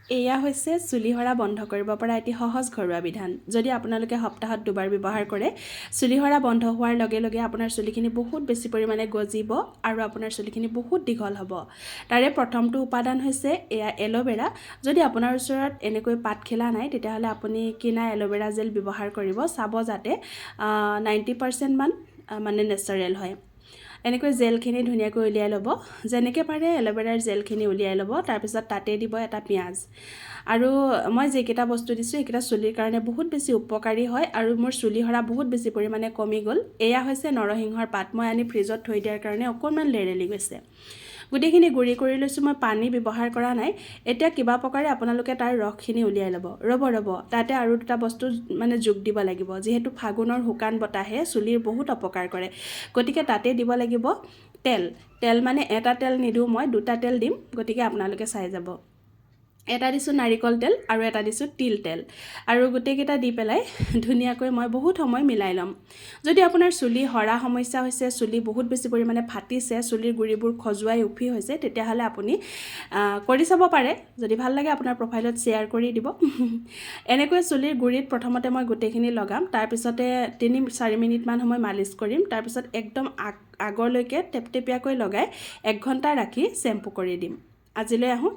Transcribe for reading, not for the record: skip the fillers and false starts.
এয়া হৈছে চুলি সৰা বন্ধ কৰিব পৰা এটি সহজ ঘৰুৱা বিধান। যদি আপোনালোকে সপ্তাহত 2বাৰ ব্যৱহাৰ কৰে, চুলি সৰা বন্ধ হোৱাৰ লগে লগে আপোনাৰ চুলিখিনি বহুত বেছি পৰিমাণে গজিব আৰু আপোনাৰ চুলিখিনি বহুত দীঘল হ'ব। তাৰে প্ৰথমটো উপাদান হৈছে এয়া এল'ভেৰা। যদি আপোনাৰ ওচৰত এনেকৈ পাতখিলা নাই, তেতিয়াহ'লে আপুনি কিনা এল'ভেৰা জেল ব্যৱহাৰ কৰিব। চাব যাতে 90% মান মানে নেচাৰেল হয়। এনেকৈ জেলখিনি ধুনীয়াকৈ উলিয়াই ল'ব। যেনেকৈ পাৰে এল'ভেৰাৰ জেলখিনি উলিয়াই ল'ব। তাৰপিছত তাতে দিব এটা পিঁয়াজ। আৰু মই যিকেইটা বস্তু দিছোঁ সেইকেইটা চুলিৰ কাৰণে বহুত বেছি উপকাৰী হয় আৰু মোৰ চুলি সৰা বহুত বেছি পৰিমাণে কমি গ'ল। এয়া হৈছে নৰসিংহৰ পাত। মই আনি ফ্ৰিজত থৈ দিয়াৰ কাৰণে অকণমান লেৰেলি গৈছে। গোটেইখিনি গুড়ি কৰি লৈছোঁ। মই পানী ব্যৱহাৰ কৰা নাই। এতিয়া কিবা প্ৰকাৰে আপোনালোকে তাৰ ৰসখিনি উলিয়াই ল'ব। ৰ'ব তাতে আৰু দুটা বস্তু মানে যোগ দিব লাগিব। যিহেতু ফাগুনৰ শুকান বতাহে চুলিৰ বহুত অপকাৰ কৰে, গতিকে তাতে দিব লাগিব তেল মানে এটা তেল নিদিওঁ, মই 2টা তেল দিম, গতিকে আপোনালোকে চাই যাব। এটা দিছোঁ নাৰিকল তেল আৰু এটা দিছোঁ তিল তেল, আৰু গোটেইকেইটা দি পেলাই ধুনীয়াকৈ মই বহুত সময় মিলাই ল'ম। যদি আপোনাৰ চুলি সৰা সমস্যা হৈছে, চুলি বহুত বেছি পৰিমাণে ফাটিছে, চুলিৰ গুৰিবোৰ খজুৱাই উফি হৈছে, তেতিয়াহ'লে আপুনি কৰি চাব পাৰে। যদি ভাল লাগে আপোনাৰ প্ৰফাইলত শ্বেয়াৰ কৰি দিব। এনেকৈ চুলিৰ গুৰিত প্ৰথমতে মই গোটেইখিনি লগাম, তাৰপিছতে 3-4 মিনিটমান সময় মালিচ কৰিম। তাৰপিছত একদম আগলৈকে টেপটেপীয়াকৈ লগাই 1 ঘণ্টা ৰাখি শ্বেম্পু কৰি দিম। আজিলৈ আহোঁ।